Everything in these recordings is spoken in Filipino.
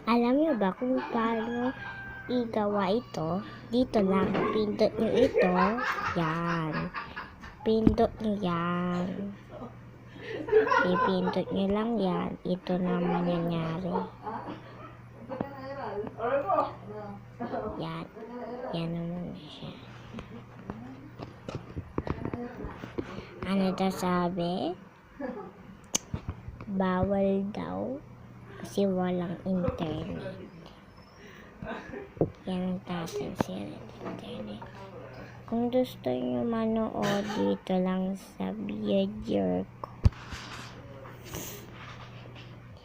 Alam niyo ba kung paano igawa ito? Dito lang, pindot nyo ito. Yan. Pindot nyo yan. Ipindot nyo lang yan. Ito na mangyayari. Yan. Yan naman siya. Ano daw sabi? Bawal daw. Kasi walang internet. Yan ang tatang sila internet. Kung gusto nyo manood, dito lang sa video ko.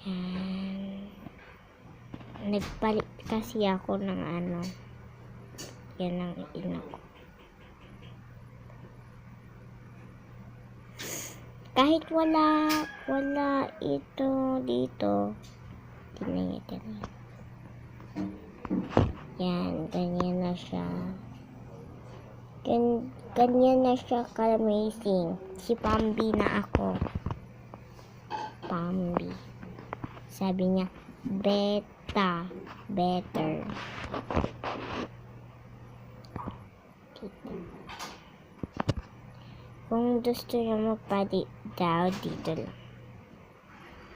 Yan. Nagpalit kasi ako ng ano. Yan ang ina ko. Kahit wala ito dito. Tingnan nyo. Yan, ganyan na siya. Ganyan na siya ka-amazing. Si Pambi na ako. Pambi. Sabi niya, better. Kung gusto niyo magpalit daw, dito lang.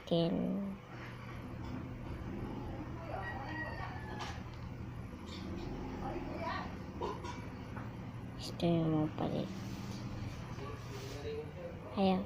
Then, gusto niyo magpalit. Ayan.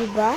Diba?